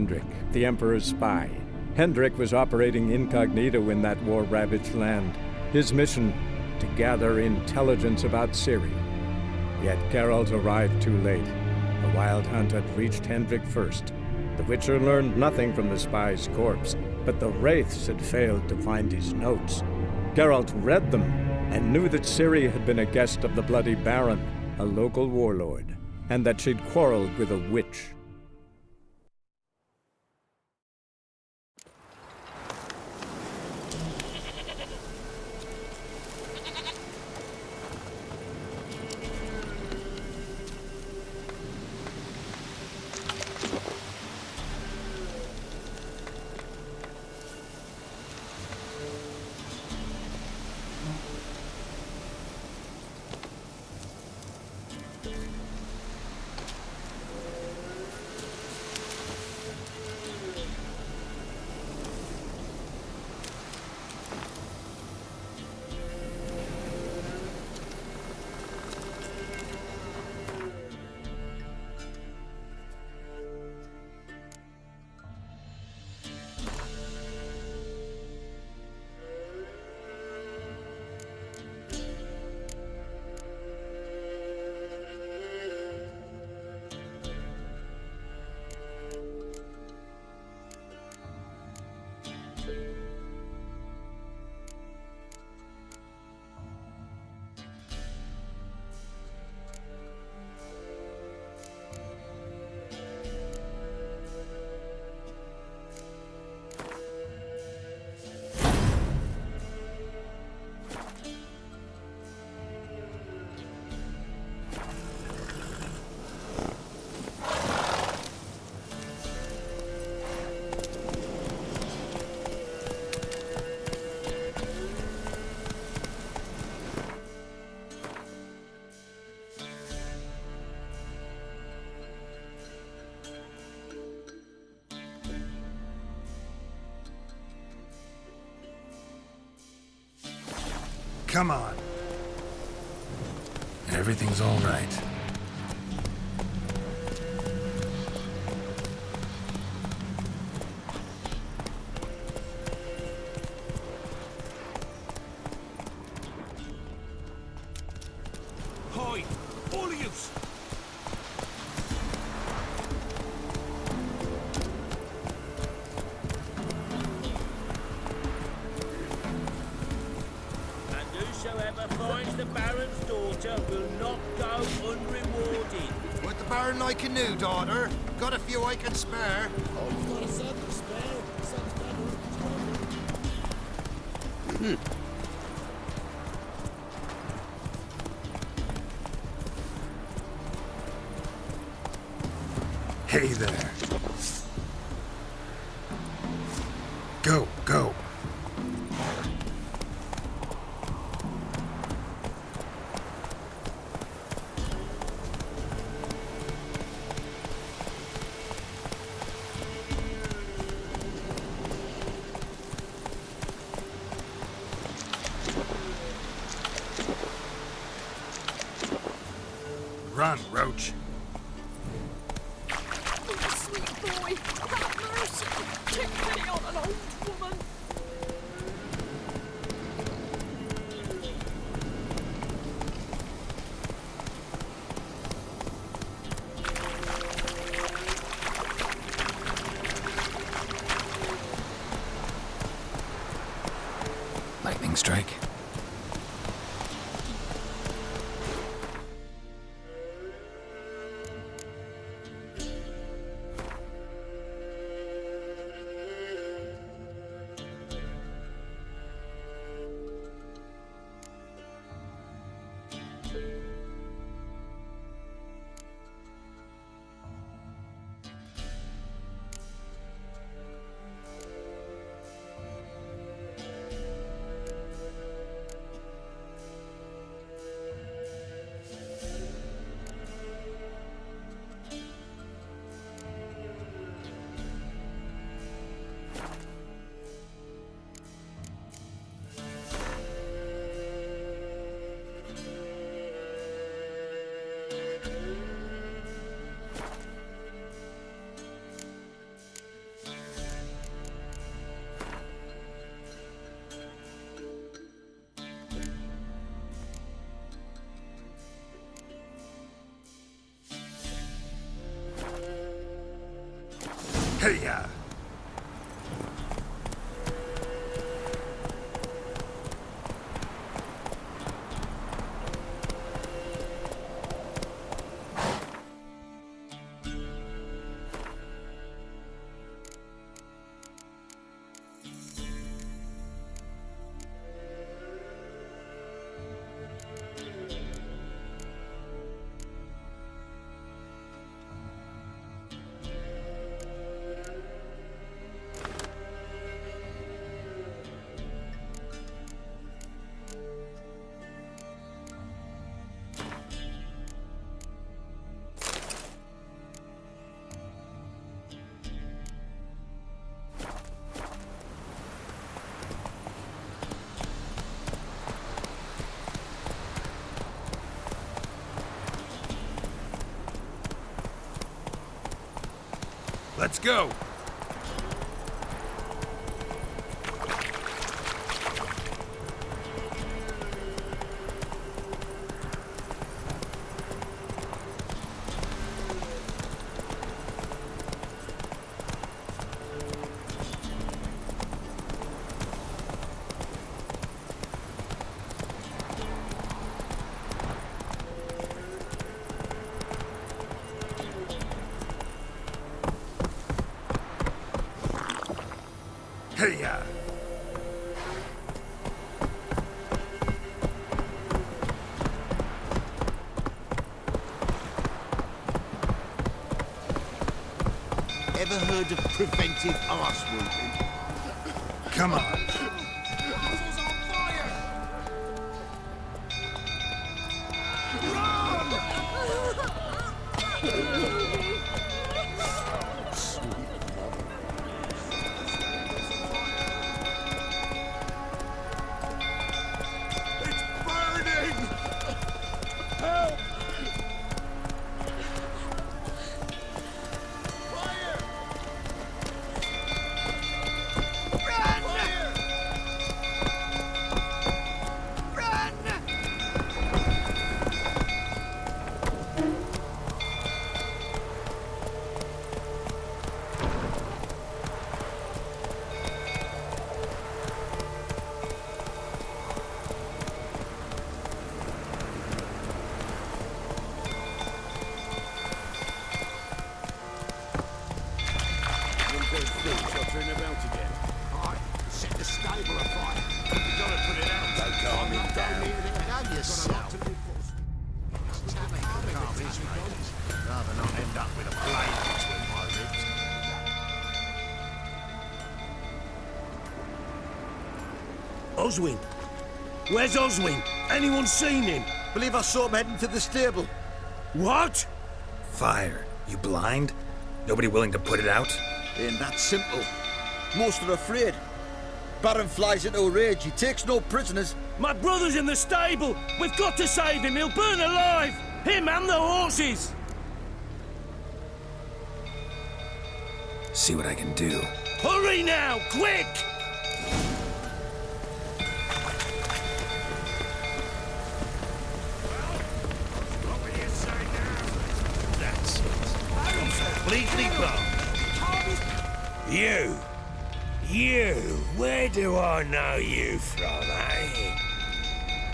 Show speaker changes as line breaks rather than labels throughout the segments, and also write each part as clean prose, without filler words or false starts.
Hendrik, the Emperor's spy. Hendrik was operating incognito in that war-ravaged land. His mission, to gather intelligence about Ciri. Yet Geralt arrived too late. The Wild Hunt had reached Hendrik first. The Witcher learned nothing from the spy's corpse, but the Wraiths had failed to find his notes. Geralt read them and knew that Ciri had been a guest of the Bloody Baron, a local warlord, and that she'd quarreled with a witch.
Come on. Everything's all right.
Hi, all of you.
Whosoever finds the Baron's daughter will not go unrewarded.
What the Baron like a new daughter? Got a few I can spare.
Hey there. Go, go. Run, Roach.
Oh, sweet boy, have mercy. Take pity on an old woman.
Lightning strike. Hey ya! Let's go! Hey ya!
Ever heard of preventive arse wounding?
Come on!
Set the stable afire. You gotta put it out. Don't calm him down. Calm yourself. Rather not end up with a blade between my ribs.
Oswin? Where's Oswin? Anyone seen him?
Believe I saw him heading to the stable.
What?
Fire. You blind? Nobody willing to put it out?
Ain't that simple. Most are afraid. Baron flies into a rage. He takes no prisoners.
My brother's in the stable! We've got to save him! He'll burn alive! Him and the horses!
See what I can do.
Hurry now! Quick! That's it. Completely blown. You, where do I know you from, eh?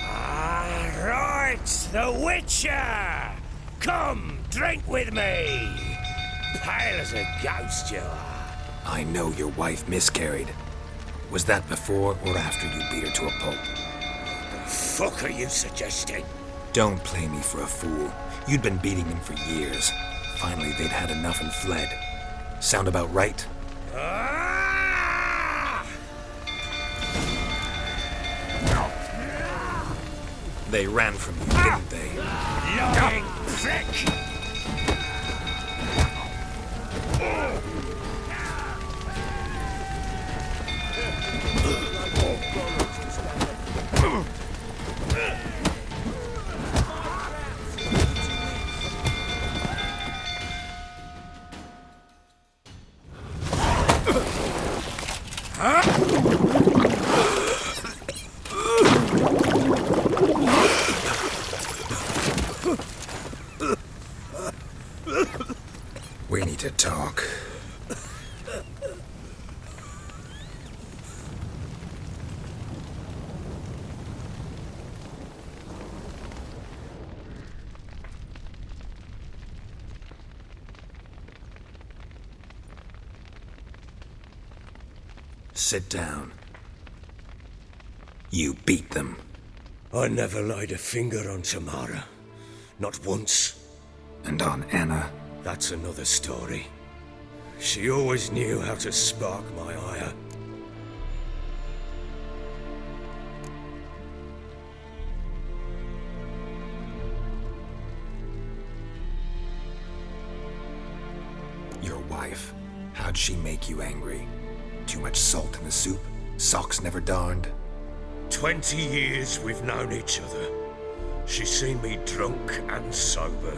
Ah, right, the Witcher! Come, drink with me! Pale as a ghost you are.
I know your wife miscarried. Was that before or after you beat her to a pulp?
The fuck are you suggesting?
Don't play me for a fool. You'd been beating them for years. Finally, they'd had enough and fled. Sound about right?
Ah!
They ran from you, didn't they?
Lying prick!
We need to talk. Sit down. You beat them.
I never laid a finger on Tamara. Not once.
And on Anna?
That's another story. She always knew how to spark my ire.
Your wife. How'd she make you angry? Too much salt in the soup? Socks never darned?
20 years we've known each other. She's seen me drunk and sober.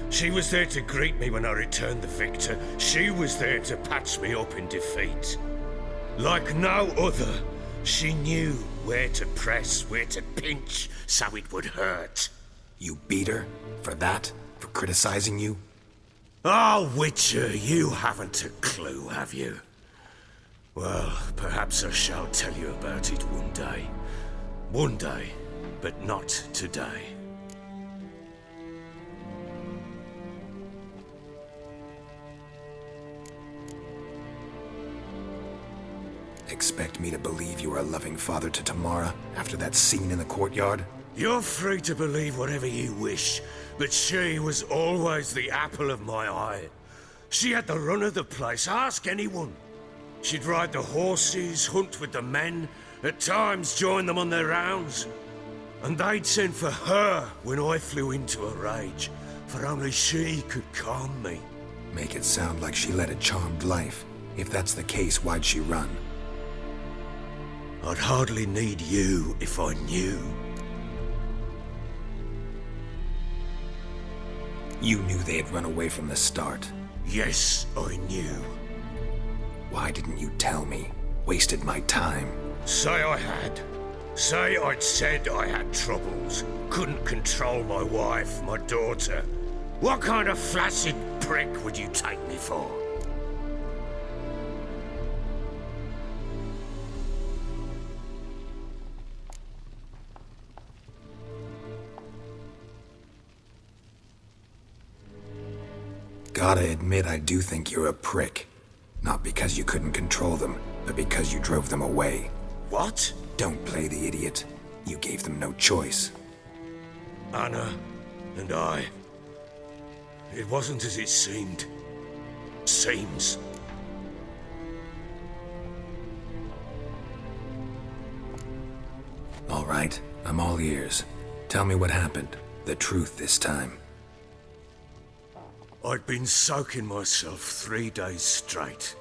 She was there to greet me when I returned the victor. She was there to patch me up in defeat. Like no other, she knew where to press, where to pinch, so it would hurt.
You beat her? For that? For criticizing you?
Oh, Witcher, you haven't a clue, have you? Well, perhaps I shall tell you about it one day. One day, but not today.
Expect me to believe you are a loving father to Tamara after that scene in the courtyard?
You're free to believe whatever you wish, but she was always the apple of my eye. She had the run of the place, ask anyone. She'd ride the horses, hunt with the men, at times join them on their rounds. And they'd send for her when I flew into a rage, for only she could calm me.
Make it sound like she led a charmed life. If that's the case, why'd she run?
I'd hardly need you if I knew.
You knew they had run away from the start.
Yes, I knew.
Why didn't you tell me? Wasted my time.
Say I had. Say I'd said I had troubles. Couldn't control my wife, my daughter. What kind of flaccid prick would you take me for?
Gotta admit, I do think you're a prick. Not because you couldn't control them, but because you drove them away.
What?
Don't play the idiot. You gave them no choice.
Anna and I. It wasn't as it seemed. Seems.
All right, I'm all ears. Tell me what happened. The truth this time.
I'd been soaking myself 3 days straight.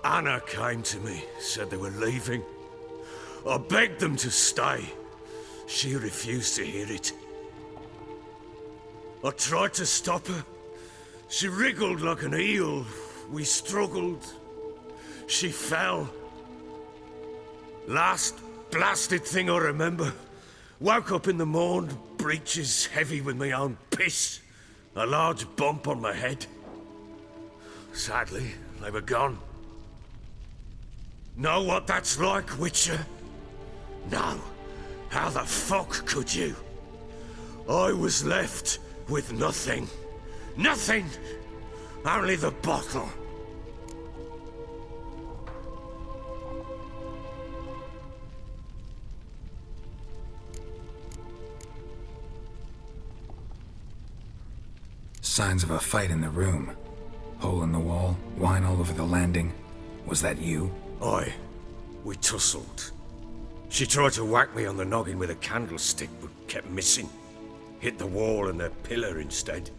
Anna came to me, said they were leaving. I begged them to stay. She refused to hear it. I tried to stop her. She wriggled like an eel. We struggled. She fell. Last blasted thing I remember. Woke up in the morn, breeches heavy with my own piss. A large bump on my head. Sadly, they were gone. Know what that's like, Witcher? No. How the fuck could you? I was left with nothing. Nothing! Only the bottle.
Signs of a fight in the room. Hole in the wall, wine all over the landing. Was that you?
Aye. We tussled. She tried to whack me on the noggin with a candlestick, but kept missing. Hit the wall and a pillar instead.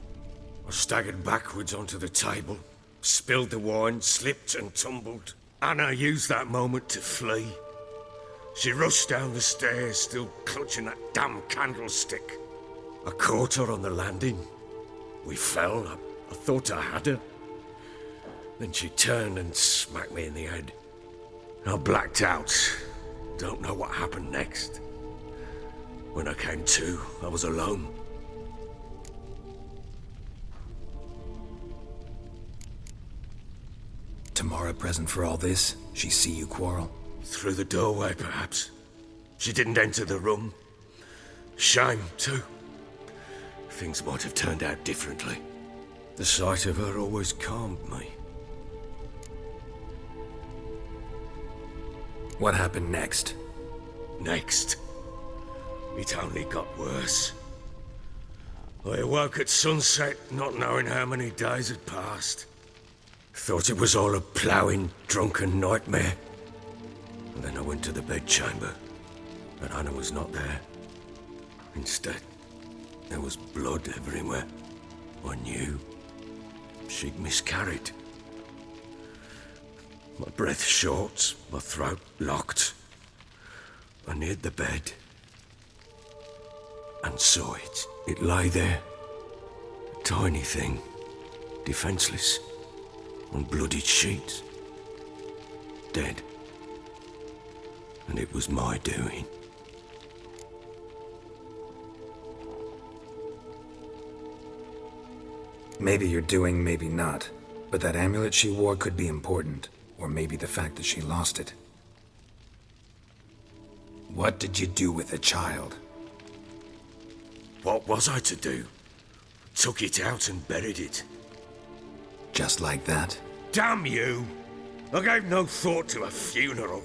I staggered backwards onto the table, spilled the wine, slipped and tumbled. Anna used that moment to flee. She rushed down the stairs, still clutching that damn candlestick. I caught her on the landing. We fell. I thought I had her. Then she turned and smacked me in the head. I blacked out. Don't know what happened next. When I came to, I was alone.
Tamara present for all this? She see you quarrel?
Through the doorway, perhaps. She didn't enter the room. Shame, too. Things might have turned out differently. The sight of her always calmed me.
What happened next?
Next, it only got worse. I awoke at sunset, not knowing how many days had passed. Thought it was all a ploughing, drunken nightmare. And then I went to the bedchamber, but Anna was not there. Instead, there was blood everywhere. I knew she'd miscarried. My breath short, my throat locked. I neared the bed and saw it. It lay there, a tiny thing, defenseless, on bloodied sheets, dead. And it was my doing.
Maybe you're doing, maybe not. But that amulet she wore could be important. Or maybe the fact that she lost it. What did you do with the child?
What was I to do? Took it out and buried it.
Just like that?
Damn you! I gave no thought to a funeral.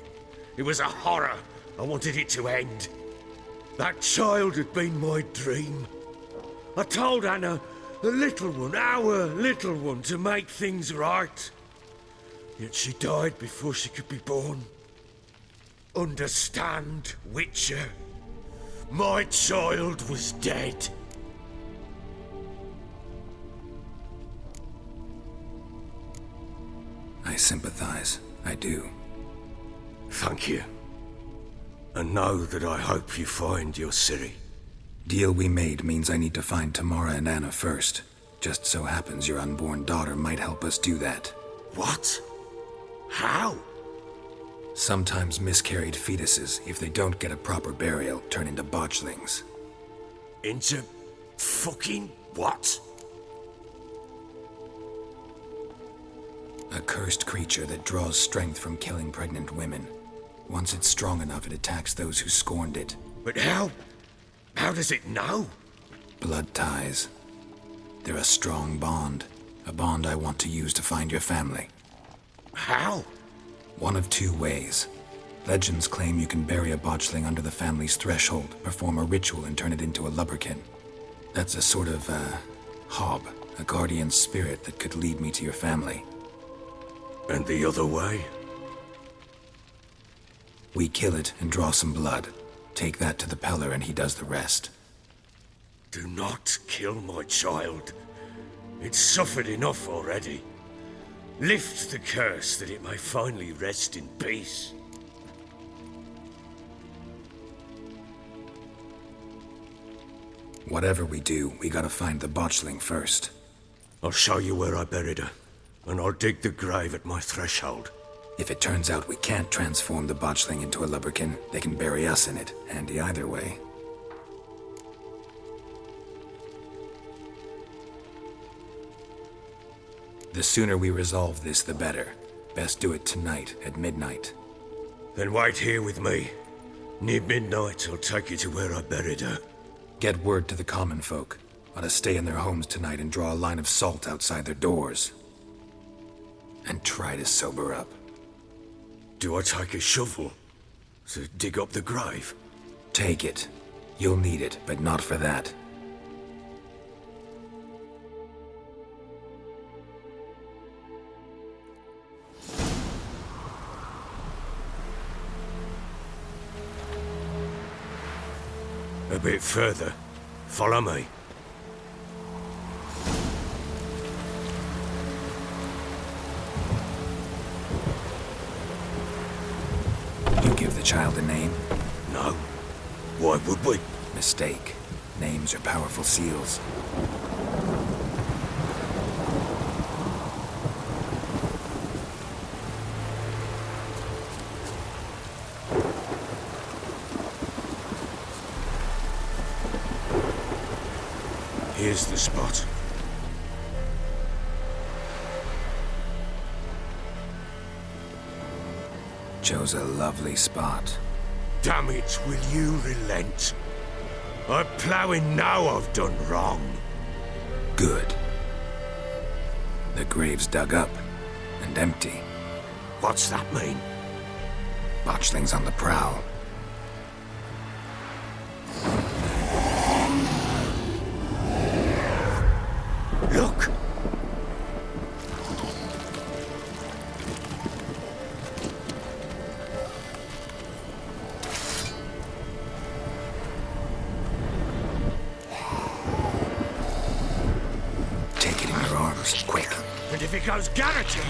It was a horror. I wanted it to end. That child had been my dream. I told Anna, the little one, our little one, to make things right. Yet she died before she could be born. Understand, Witcher? My child was dead.
I sympathize. I do.
Thank you. And know that I hope you find your Ciri.
Deal we made means I need to find Tamara and Anna first. Just so happens your unborn daughter might help us do that.
What? How?
Sometimes miscarried fetuses, if they don't get a proper burial, turn into botchlings.
Into fucking what?
A cursed creature that draws strength from killing pregnant women. Once it's strong enough, it attacks those who scorned it.
But how? How does it know?
Blood ties. They're a strong bond. A bond I want to use to find your family.
How?
One of two ways. Legends claim you can bury a botchling under the family's threshold, perform a ritual, and turn it into a lubberkin. That's a sort of, hob, a guardian spirit that could lead me to your family.
And the other way?
We kill it and draw some blood. Take that to the Peller and he does the rest.
Do not kill my child. It's suffered enough already. Lift the curse that it may finally rest in peace.
Whatever we do, we gotta find the botchling first.
I'll show you where I buried her, and I'll dig the grave at my threshold.
If it turns out we can't transform the botchling into a lubberkin, they can bury us in it. Handy either way. The sooner we resolve this, the better. Best do it tonight, at midnight.
Then wait here with me. Near midnight, I'll take you to where I buried her.
Get word to the common folk. Ought to stay in their homes tonight and draw a line of salt outside their doors. And try to sober up.
Do I take a shovel to dig up the grave?
Take it. You'll need it, but not for that.
A bit further. Follow me.
You give the child a name?
No. Why would we?
Mistake. Names are powerful seals.
Here's the spot.
Chose a lovely spot.
Damn it, will you relent? I'm ploughing now I've done wrong.
Good. The grave's dug up and empty.
What's that mean?
Botchling's on the prowl.
Look!
Take it in your arms, quick.
And if it goes garroting,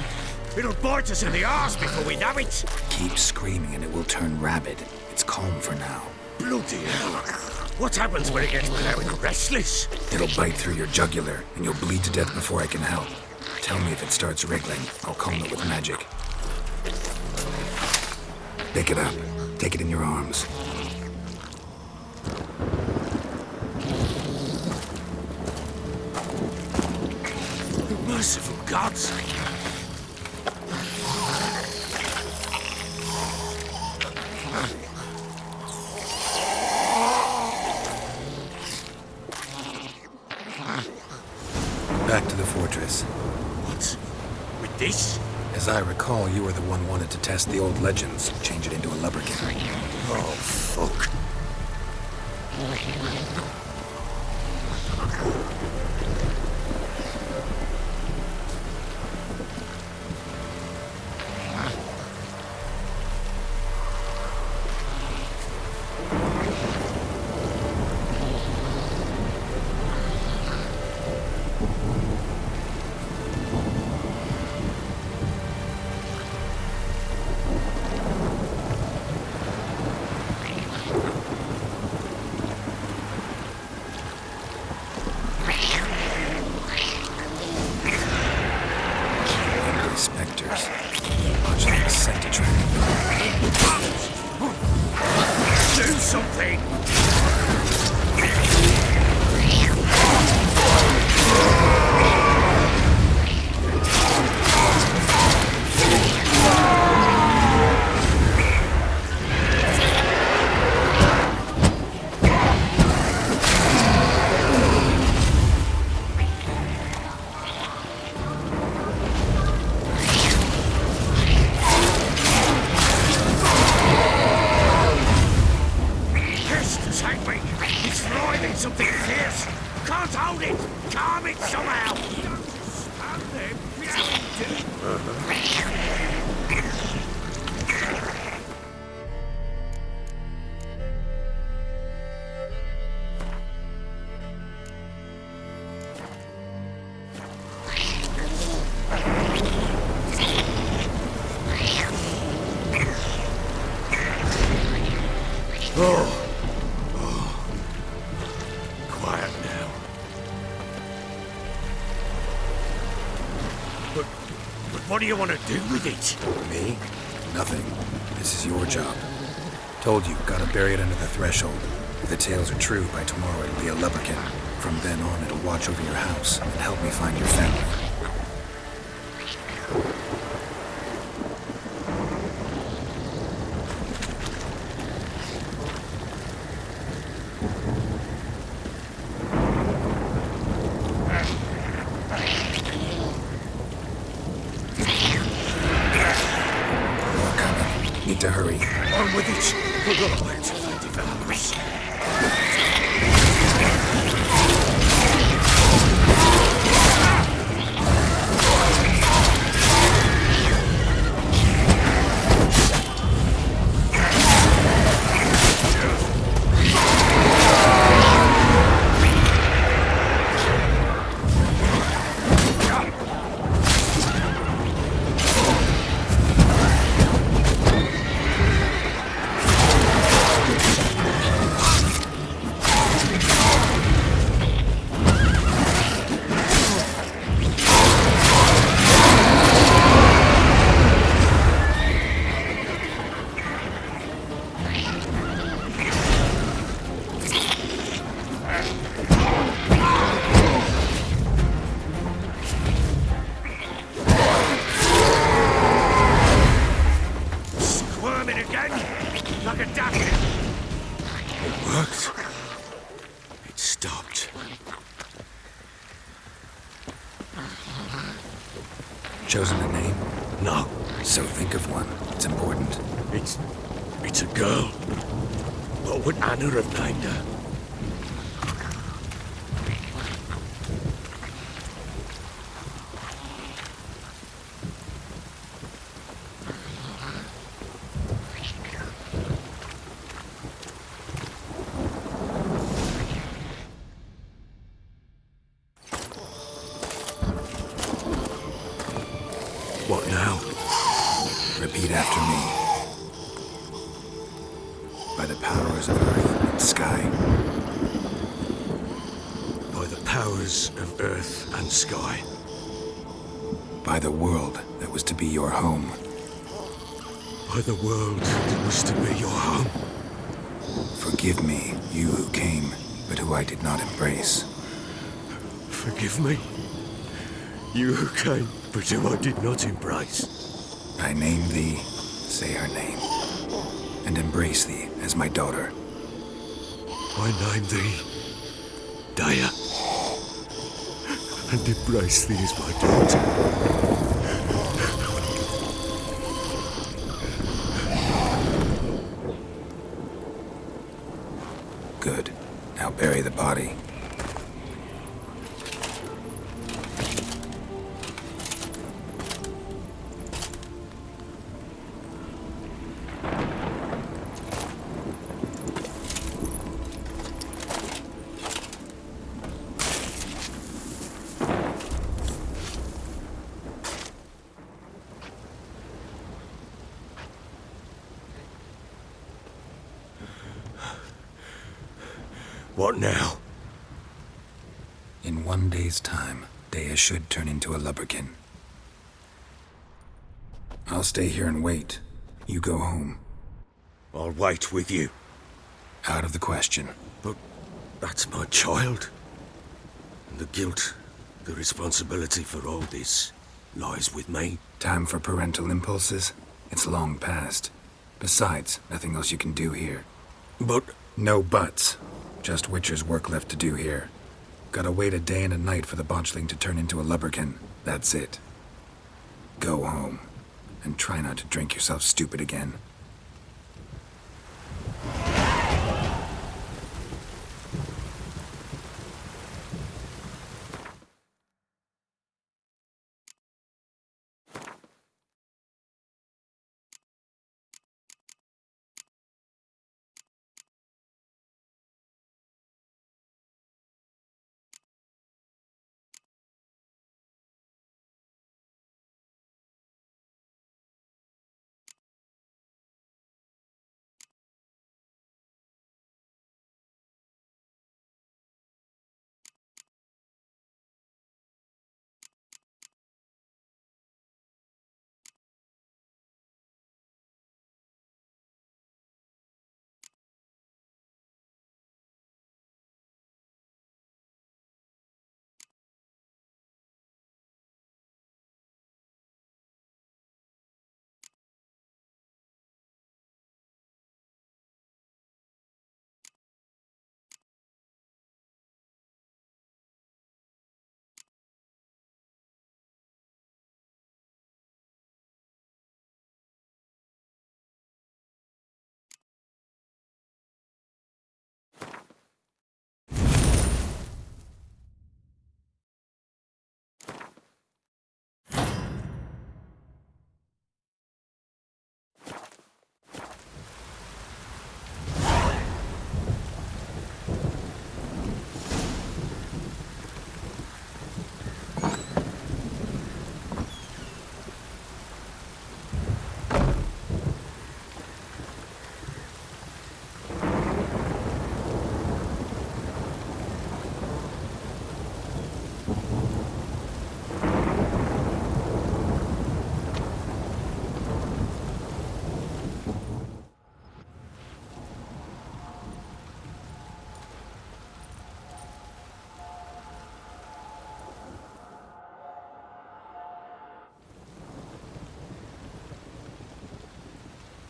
it'll bite us in the arse before we know it.
Keep screaming and it will turn rabid. It's calm for now.
Bloody hell. What happens when it gets very restless?
It'll bite through your jugular, and you'll bleed to death before I can help. Tell me if it starts wriggling. I'll calm it with magic. Pick it up. Take it in your arms.
Merciful gods!
Back to the fortress.
What? With this?
As I recall, you were the one wanted to test the old legends, change it into a lubberkin.
Oh, fuck.
Spectres. Botchling is sent to track them.
Do something! Something fierce! Can't hold it! Calm it somehow! Stand there, What do you want to do with it?
Me? Nothing. This is your job. Told you, gotta bury it under the threshold. If the tales are true, by tomorrow it'll be a lubberkin. From then on, it'll watch over your house and help me find your family. Need to hurry.
On with it! We're gonna wait till they devour like a duck. It worked. It stopped.
Chosen a name?
No.
So think of one. It's important.
It's a girl. What would Anna have named her? What now?
Repeat after me. By the powers of earth and sky.
By the powers of earth and sky.
By the world that was to be your home.
By the world that was to be your home.
Forgive me, you who came, but who I did not embrace.
Forgive me. You who came, but who I did not embrace.
I name thee, say her name, and embrace thee as my daughter.
I name thee Daya, and embrace thee as my daughter.
Good. Now bury the body.
What now?
In 1 day's time, Daya should turn into a lubberkin. I'll stay here and wait. You go home.
I'll wait with you.
Out of the question.
But that's my child. And the guilt, the responsibility for all this lies with me.
Time for parental impulses? It's long past. Besides, nothing else you can do here.
But
No buts. Just Witcher's work left to do here. Gotta wait a day and a night for the botchling to turn into a lubberkin. That's it. Go home. And try not to drink yourself stupid again.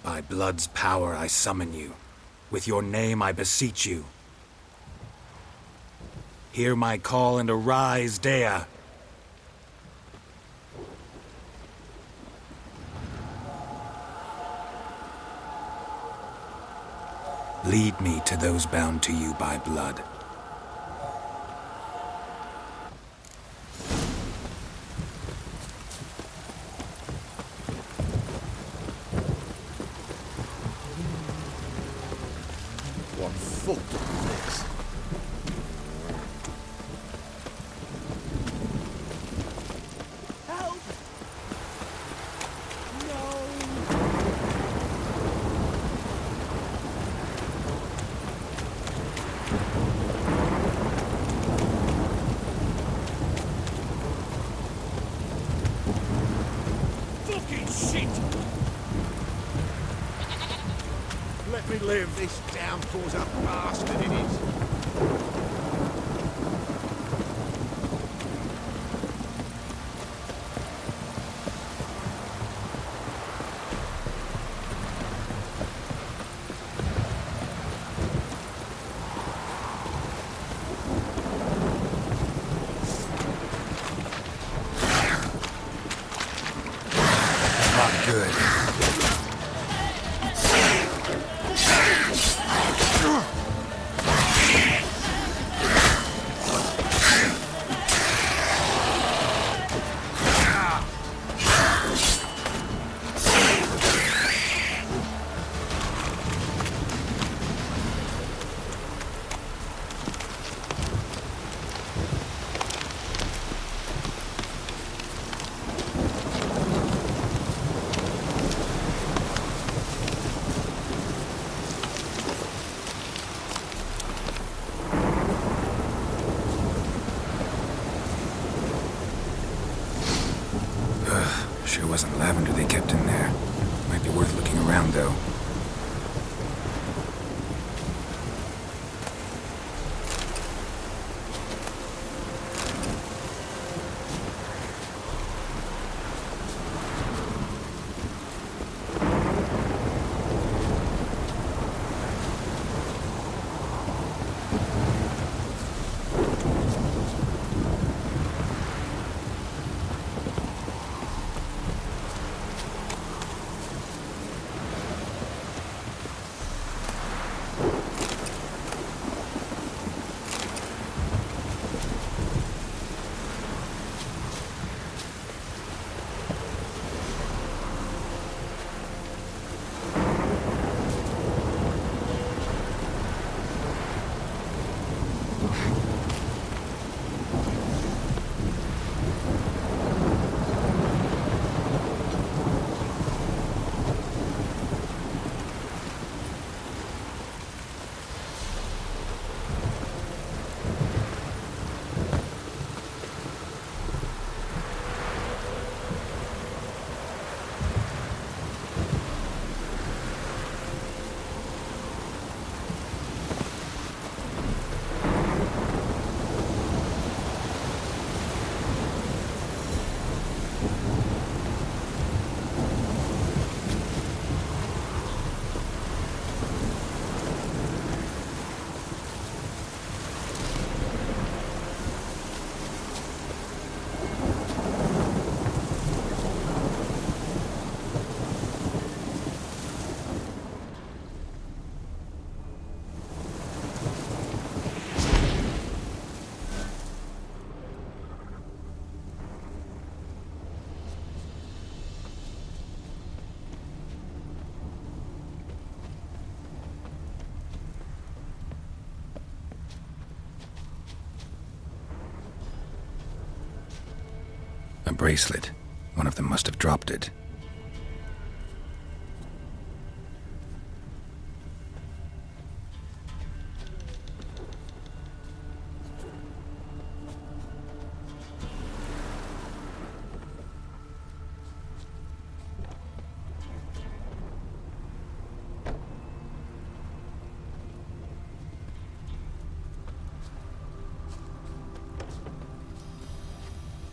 By blood's power I summon you. With your name I beseech you. Hear my call and arise, Daya. Lead me to those bound to you by blood.
What fuck is this?
Help! No!
Fucking shit!
Let me live, this downpour's a bastard, it is.
Not good. Sure wasn't lavender they kept in there. Might be worth looking around, though. A bracelet. One of them must have dropped it.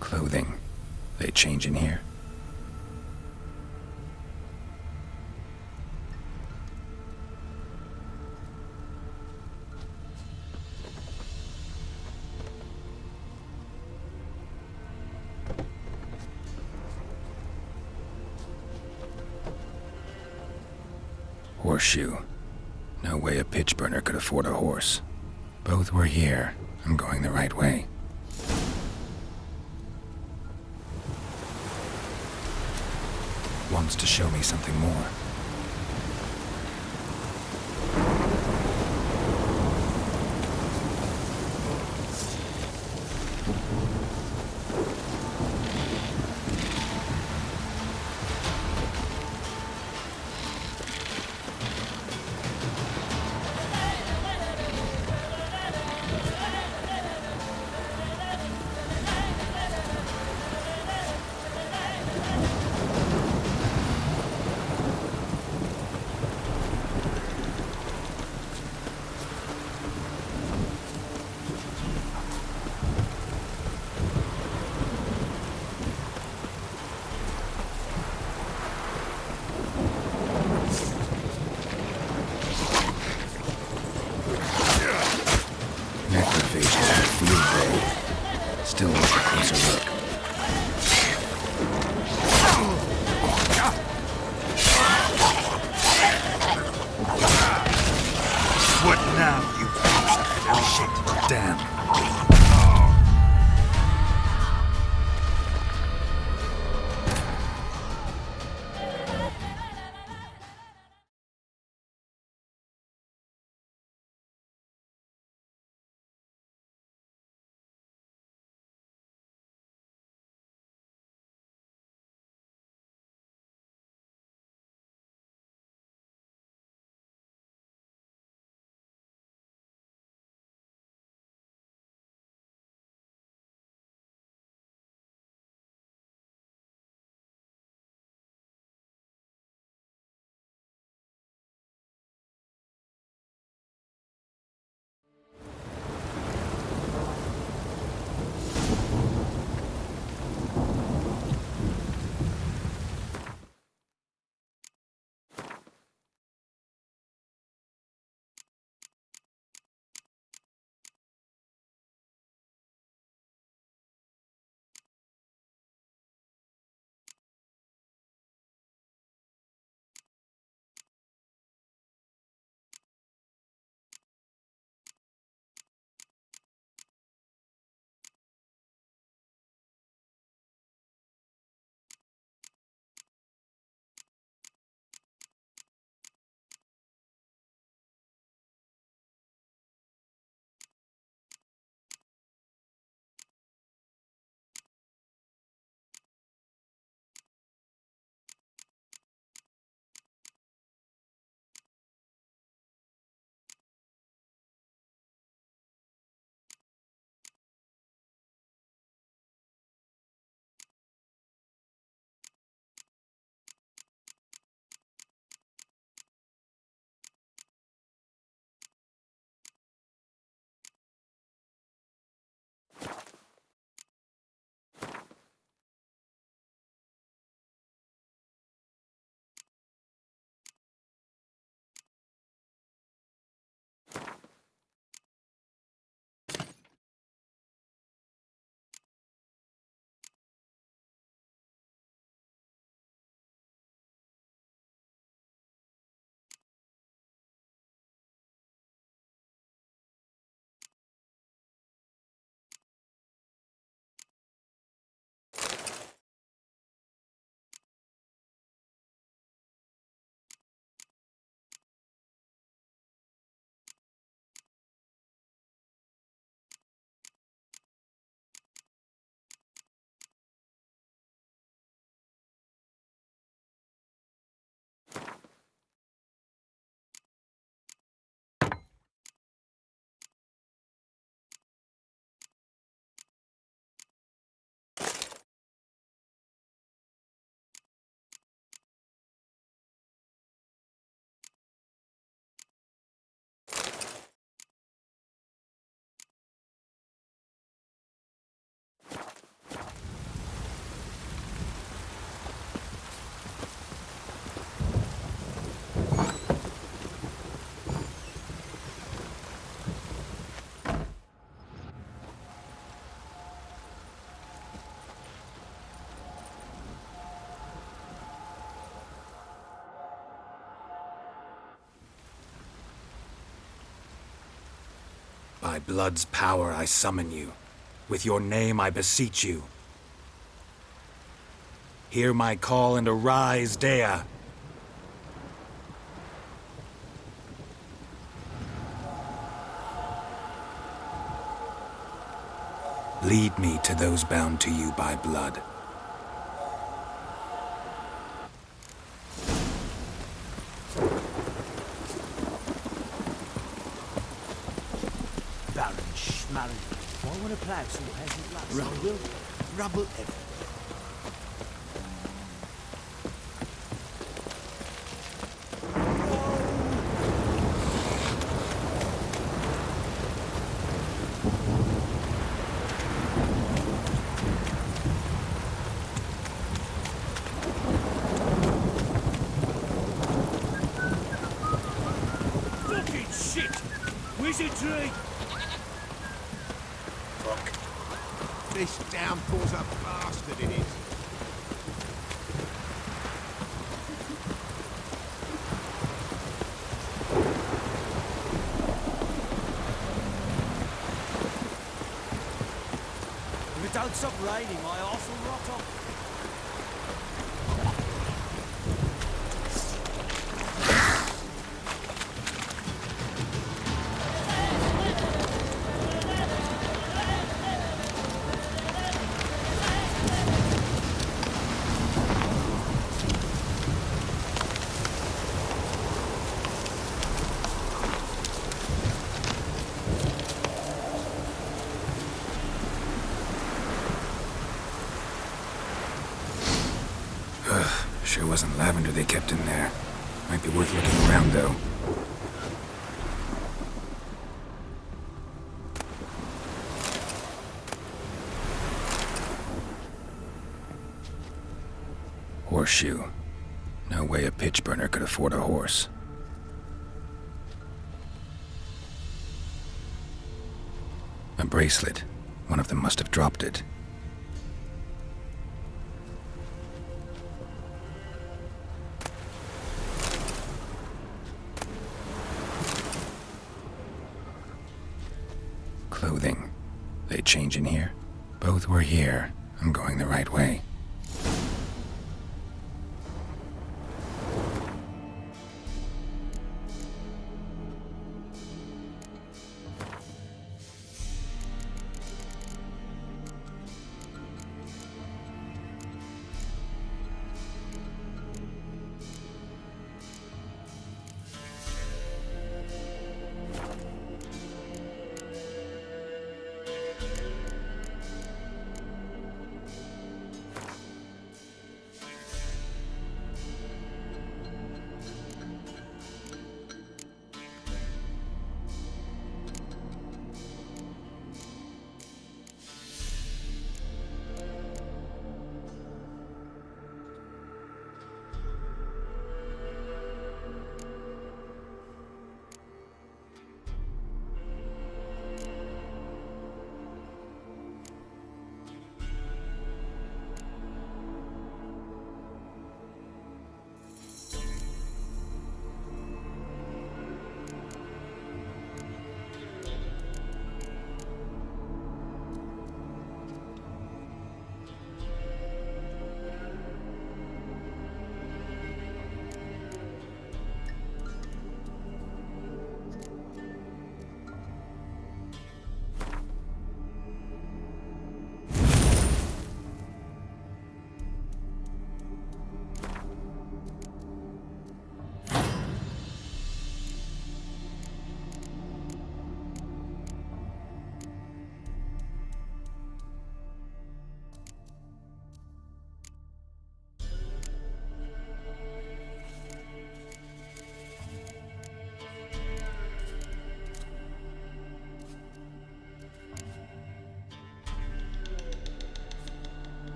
Clothing. They change in here. Horseshoe. No way a pitch burner could afford a horse. Both were here. I'm going the right way. Wants to show me something more. blood's power I summon you. With your name I beseech you. Hear my call and arise, Dea. Lead me to those bound to you by blood.
Baron Schmarren. Why want to plough some peasant lads? Rubble everywhere.
Fucking shit! Wizardry!
This downpour's a bastard, it is.
If it don't stop raining, my arse will rot off.
Sure wasn't lavender they kept in there. Might be worth looking around, though. Horseshoe. No way a pitch burner could afford a horse. A bracelet. One of them must have dropped it. Clothing. They change in here? Both were here. I'm going the right way.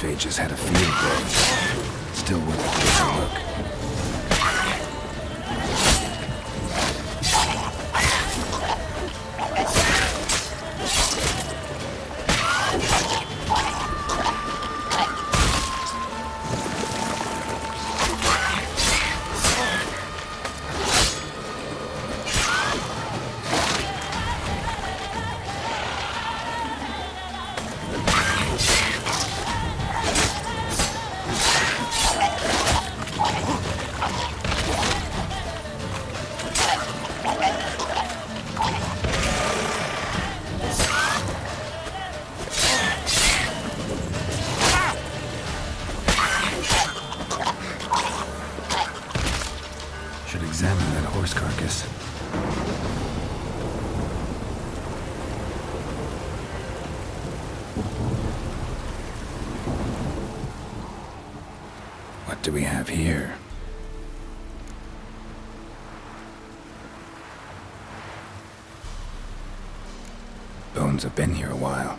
necrophages had a field day. Still worth a closer look. Should examine that horse carcass. What do we have here? Bones have been here a while.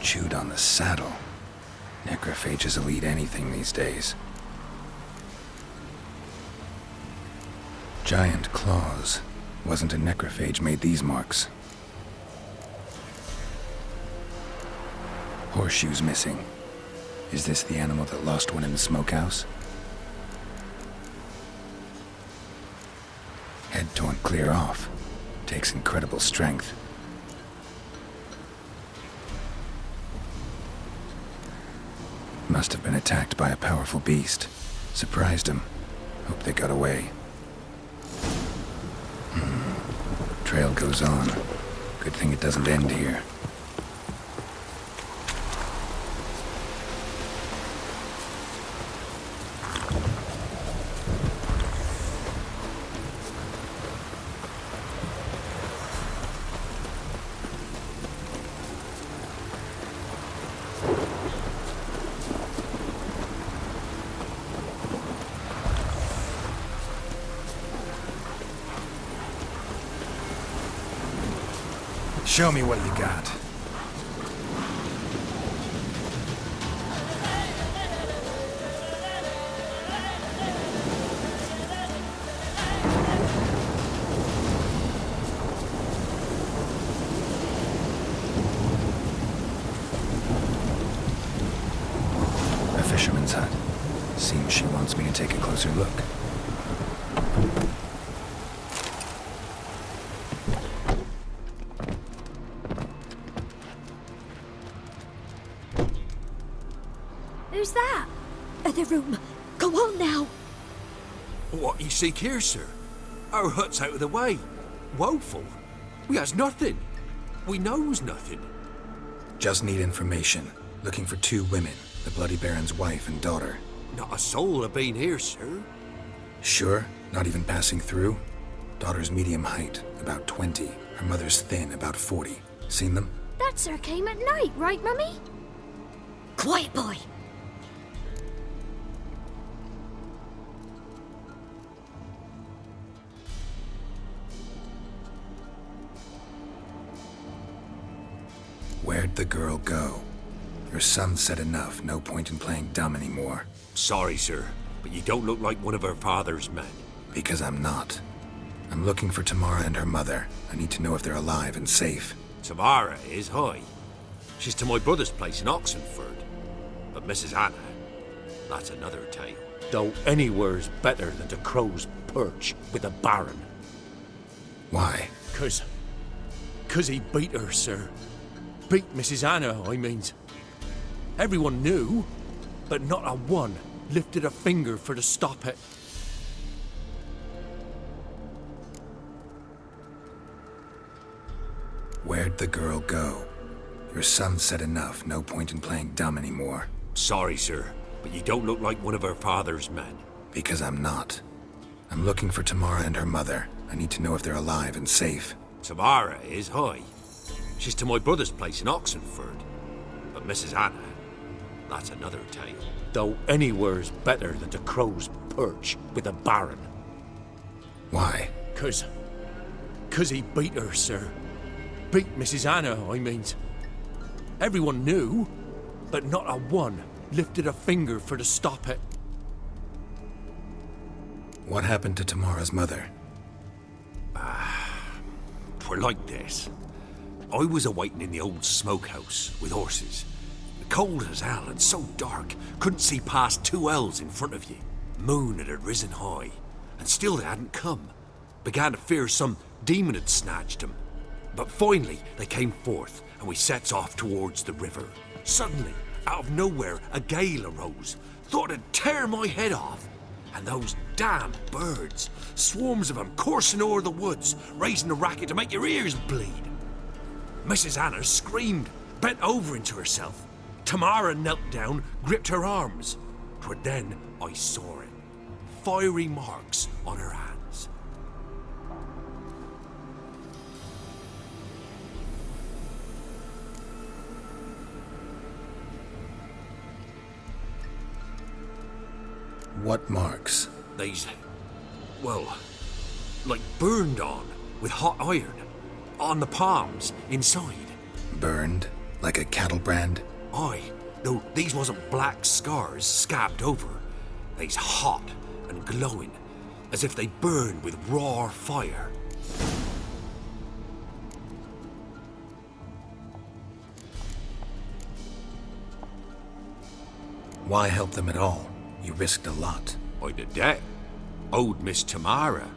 Chewed on the saddle. Necrophages will eat anything these days. Giant claws. Wasn't a necrophage made these marks. Horseshoes missing. Is this the animal that lost one in the smokehouse? Head torn clear off. Takes incredible strength. Must have been attacked by a powerful beast. Surprised him. Hope they got away. Trail goes on. Good thing it doesn't end here.
Show me what you got.
A fisherman's hut. Seems she wants me to take a closer look.
Who's that? Other room. Go on now.
What you seek here, sir? Our hut's out of the way. Woeful. We has nothing. We knows nothing.
Just need information. Looking for 2 women. The Bloody Baron's wife and daughter.
Not a soul have been here, sir.
Sure? Not even passing through? Daughter's medium height, about 20. Her mother's thin, about 40. Seen them?
That sir came at night, right, Mummy? Quiet, boy.
Where'd the girl go? Your son said enough. No point in playing dumb anymore.
Sorry, sir, but you don't look like one of her father's men.
Because I'm not. I'm looking for Tamara and her mother. I need to know if they're alive and safe.
Tamara is, hi. She's to my brother's place in Oxenford. But Mrs. Anna, that's another tale. Though anywhere's better than to Crow's Perch with a baron.
Why?
Cause he beat her, sir. Beat Mrs. Anna, I means. Everyone knew, but not a one lifted a finger for to stop it.
Where'd the girl go? Your son said enough. No point in playing dumb anymore.
Sorry, sir, but you don't look like one of her father's men.
Because I'm not. I'm looking for Tamara and her mother. I need to know if they're alive and safe.
Tamara is, hi. She's to my brother's place in Oxenford. But Mrs. Anna, that's another tale. Though anywhere's better than to Crow's Perch with a baron.
Why?
Cause he beat her, sir.
beat Mrs. Anna, I means. Everyone knew, but not a one lifted a finger for to stop it.
What happened to Tamara's mother?
'Twere like this. I was awaiting in the old smokehouse with horses. Cold as hell and so dark, couldn't see past 2 ells in front of you. Moon had risen high, and still they hadn't come. Began to fear some demon had snatched them. But finally they came forth, and we sets off towards the river. Suddenly, out of nowhere, a gale arose. Thought it'd tear my head off. And those damn birds, swarms of them coursing o'er the woods, raising a racket to make your ears bleed. Mrs. Anna screamed, bent over into herself. Tamara knelt down, gripped her arms. 'Twere then I saw it. Fiery marks on her hands.
What marks?
They's, well, like burned on with hot iron. On the palms, inside.
Burned? Like a cattle brand?
Aye, though these wasn't black scars scabbed over. They's hot and glowing, as if they burned with raw fire.
Why help them at all? You risked a lot.
I did that. Owed Miss Tamara.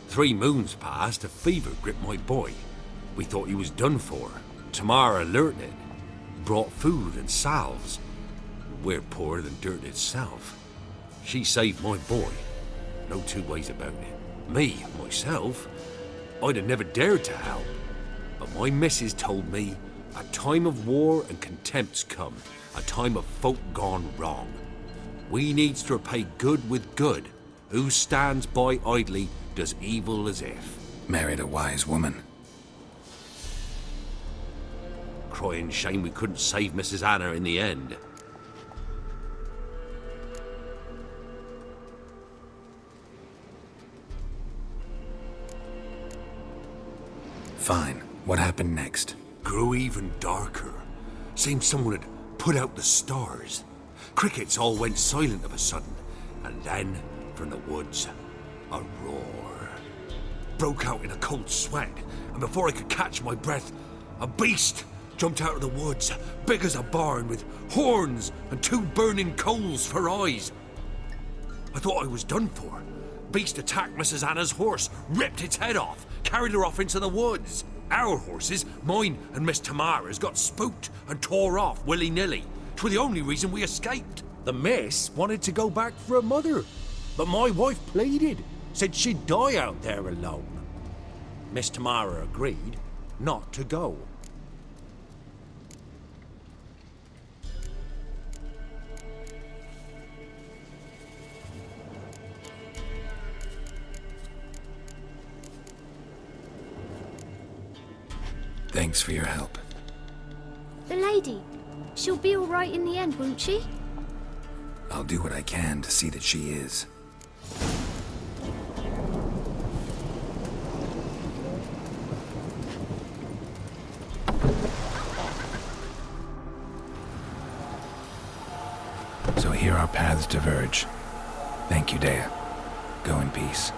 3 moons passed, a fever gripped my boy. We thought he was done for. Tamara learnt it. Brought food and salves. We're poorer than dirt itself. She saved my boy. No 2 ways about it. Me, myself, I'd have never dared to help. But my missus told me a time of war and contempt's come. A time of folk gone wrong. We needs to repay good with good. Who stands by idly does evil as if.
Married a wise woman.
Crying shame we couldn't save Mrs. Anna in the end.
Fine. What happened next?
Grew even darker. Seemed someone had put out the stars. Crickets all went silent of a sudden, and then, from the woods, a roar. Broke out in a cold sweat, and before I could catch my breath, a beast jumped out of the woods, big as a barn, with horns and 2 burning coals for eyes. I thought I was done for. Beast attacked Mrs. Anna's horse, ripped its head off, carried her off into the woods. Our horses, mine and Miss Tamara's, got spooked and tore off willy-nilly. 'Twere the only reason we escaped. The miss wanted to go back for her mother, but my wife pleaded, said she'd die out there alone. Miss Tamara agreed not to go.
Thanks for your help.
The lady. She'll be all right in the end, won't she?
I'll do what I can to see that she is. So here our paths diverge. Thank you, Dea. Go in peace.